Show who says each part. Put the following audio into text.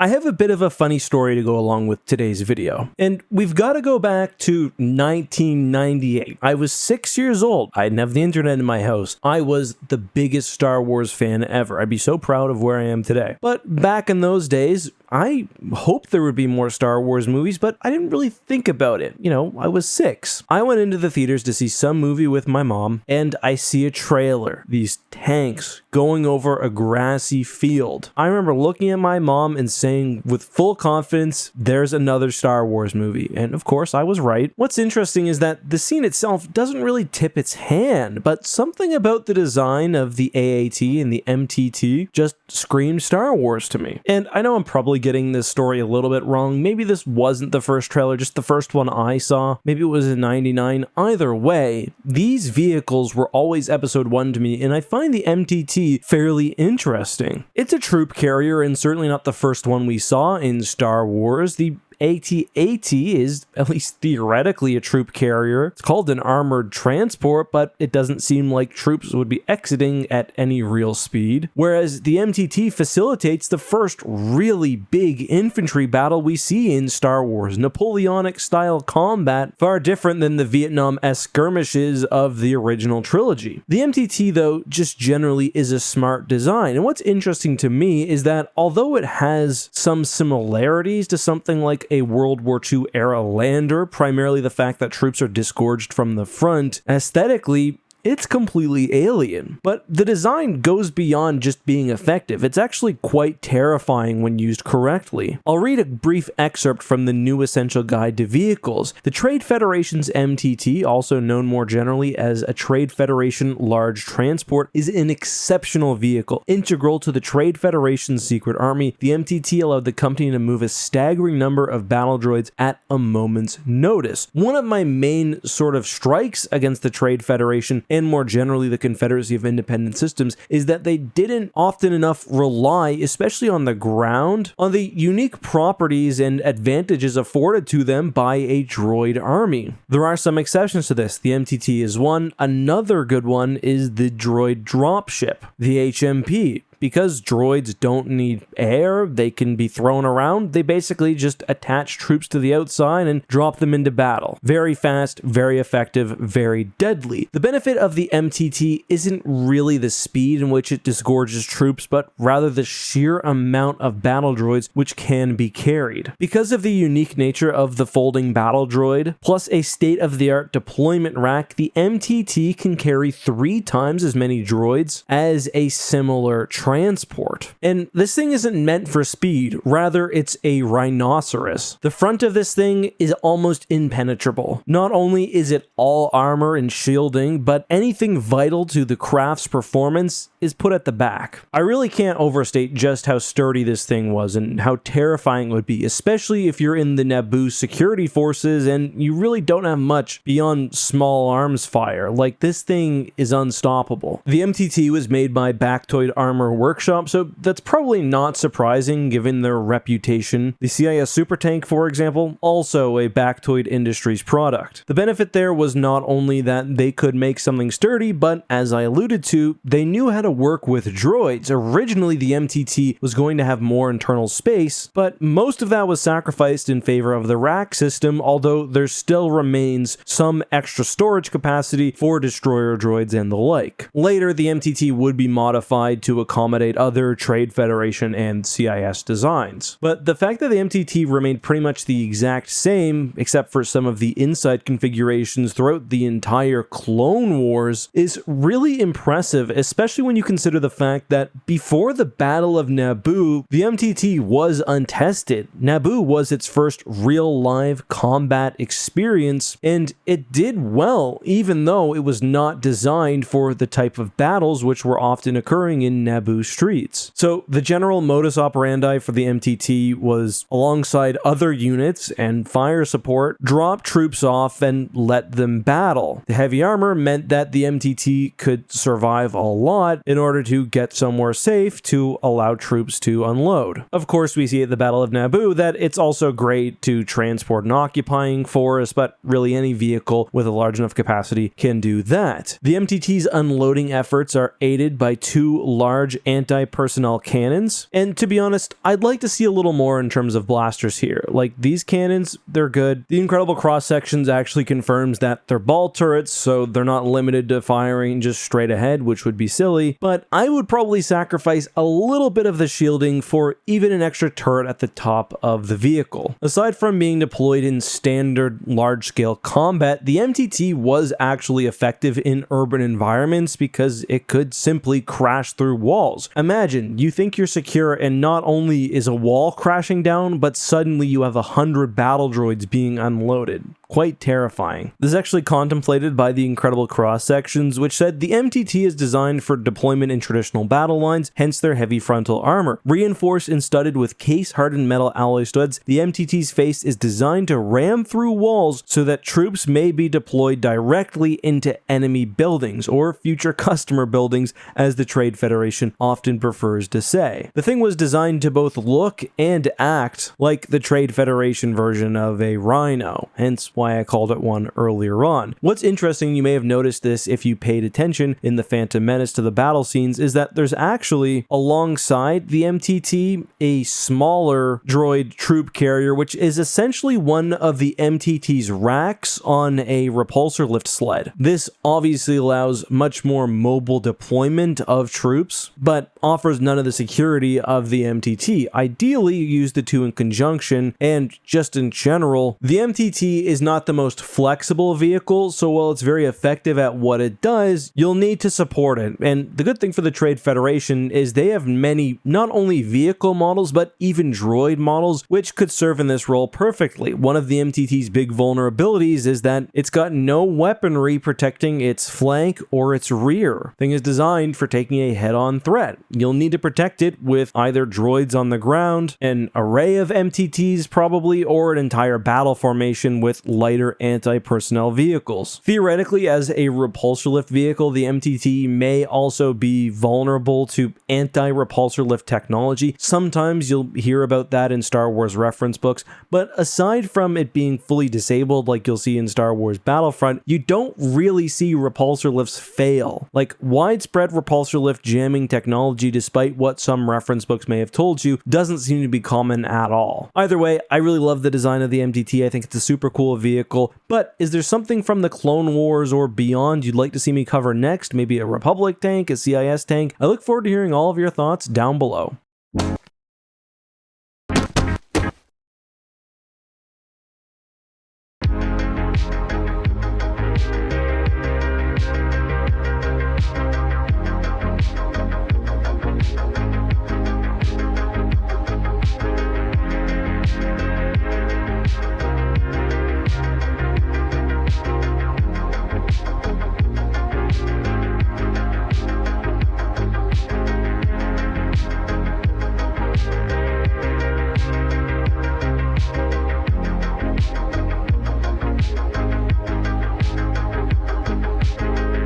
Speaker 1: I have a bit of a funny story to go along with today's video, and we've got to go back to 1998. I was 6 years old. I didn't have the internet in my house. I was the biggest Star Wars fan ever. I'd be so proud of where I am today. But back in those days, I hoped there would be more Star Wars movies, but I didn't really think about it. You know, I was 6. I went into the theaters to see some movie with my mom, and I see a trailer. These tanks going over a grassy field. I remember looking at my mom and saying with full confidence, there's another Star Wars movie. And of course, I was right. What's interesting is that the scene itself doesn't really tip its hand, but something about the design of the AAT and the MTT just screamed Star Wars to me. And I know I'm probably getting this story a little bit wrong. Maybe this wasn't the first trailer, just the first one I saw. Maybe it was in 99. Either way, these vehicles were always episode 1 to me, and I find the MTT fairly interesting. It's a troop carrier and certainly not the first one we saw in Star Wars. The AT-AT is, at least theoretically, a troop carrier. It's called an armored transport, but it doesn't seem like troops would be exiting at any real speed. Whereas the MTT facilitates the first really big infantry battle we see in Star Wars. Napoleonic-style combat, far different than the Vietnam-esque skirmishes of the original trilogy. The MTT, though, just generally is a smart design. And what's interesting to me is that although it has some similarities to something like a World War II era lander, primarily the fact that troops are disgorged from the front, aesthetically, it's completely alien. But the design goes beyond just being effective. It's actually quite terrifying when used correctly. I'll read a brief excerpt from the New Essential Guide to Vehicles. The Trade Federation's MTT, also known more generally as a Trade Federation Large Transport, is an exceptional vehicle. Integral to the Trade Federation's secret army, the MTT allowed the company to move a staggering number of battle droids at a moment's notice. One of my main sort of strikes against the Trade Federation and more generally the Confederacy of Independent Systems is that they didn't often enough rely, especially on the ground, on the unique properties and advantages afforded to them by a droid army. There are some exceptions to this. The MTT is one. Another good one is the droid dropship, the HMP. Because droids don't need air, they can be thrown around, they basically just attach troops to the outside and drop them into battle. Very fast, very effective, very deadly. The benefit of the MTT isn't really the speed in which it disgorges troops, but rather the sheer amount of battle droids which can be carried. Because of the unique nature of the folding battle droid, plus a state-of-the-art deployment rack, the MTT can carry 3 times as many droids as a similar transport. And this thing isn't meant for speed, rather it's a rhinoceros. The front of this thing is almost impenetrable. Not only is it all armor and shielding, but anything vital to the craft's performance is put at the back. I really can't overstate just how sturdy this thing was and how terrifying it would be, especially if you're in the Naboo security forces and you really don't have much beyond small arms fire. Like, this thing is unstoppable. The MTT was made by Bactoid Armor Workshop, so that's probably not surprising given their reputation. The CIS Super Tank, for example, also a Bactoid Industries product. The benefit there was not only that they could make something sturdy, but as I alluded to, they knew how to work with droids. Originally, the MTT was going to have more internal space, but most of that was sacrificed in favor of the rack system, although there still remains some extra storage capacity for destroyer droids and the like. Later, the MTT would be modified to accommodate other Trade Federation and CIS designs. But the fact that the MTT remained pretty much the exact same, except for some of the inside configurations throughout the entire Clone Wars, is really impressive, especially when you consider the fact that before the Battle of Nabbo, the MTT was untested. Naboo was its first real live combat experience, and it did well, even though it was not designed for the type of battles which were often occurring in Naboo streets. So the general modus operandi for the MTT was, alongside other units and fire support, drop troops off and let them battle. The heavy armor meant that the MTT could survive a lot, in order to get somewhere safe to allow troops to unload. Of course, we see at the Battle of Nabbo that it's also great to transport an occupying force, but really any vehicle with a large enough capacity can do that. The MTT's unloading efforts are aided by 2 large anti-personnel cannons, and to be honest, I'd like to see a little more in terms of blasters here. Like, these cannons, they're good. The incredible cross-sections actually confirms that they're ball turrets, so they're not limited to firing just straight ahead, which would be silly, but I would probably sacrifice a little bit of the shielding for even an extra turret at the top of the vehicle. Aside from being deployed in standard large-scale combat, the MTT was actually effective in urban environments because it could simply crash through walls. Imagine, you think you're secure and not only is a wall crashing down, but suddenly you have 100 battle droids being unloaded. Quite terrifying. This is actually contemplated by the incredible cross-sections, which said the MTT is designed for deployment in traditional battle lines, hence their heavy frontal armor. Reinforced and studded with case-hardened metal alloy studs, the MTT's face is designed to ram through walls so that troops may be deployed directly into enemy buildings, or future customer buildings, as the Trade Federation often prefers to say. The thing was designed to both look and act like the Trade Federation version of a Rhino, hence why I called it one earlier on. What's interesting, you may have noticed this if you paid attention in the Phantom Menace to the battle scenes, is that there's actually, alongside the MTT, a smaller droid troop carrier, which is essentially one of the MTT's racks on a repulsor lift sled. This obviously allows much more mobile deployment of troops, but offers none of the security of the MTT. Ideally, you use the two in conjunction, and just in general, the MTT is not the most flexible vehicle, so while it's very effective at what it does, you'll need to support it. And the good thing for the Trade Federation is they have many, not only vehicle models, but even droid models, which could serve in this role perfectly. One of the MTT's big vulnerabilities is that it's got no weaponry protecting its flank or its rear. The thing is designed for taking a head-on threat. You'll need to protect it with either droids on the ground, an array of MTTs probably, or an entire battle formation with lighter anti-personnel vehicles. Theoretically, as a repulsor lift vehicle, the MTT may also be vulnerable to anti-repulsor lift technology. Sometimes you'll hear about that in Star Wars reference books, but aside from it being fully disabled like you'll see in Star Wars Battlefront, you don't really see repulsor lifts fail. Like, widespread repulsor lift jamming technology, despite what some reference books may have told you, doesn't seem to be common at all. Either way, I really love the design of the MTT. I think it's a super cool vehicle, but is there something from the Clone Wars or beyond you'd like to see me cover next? Maybe a Republic tank, a CIS tank? I look forward to hearing all of your thoughts down below.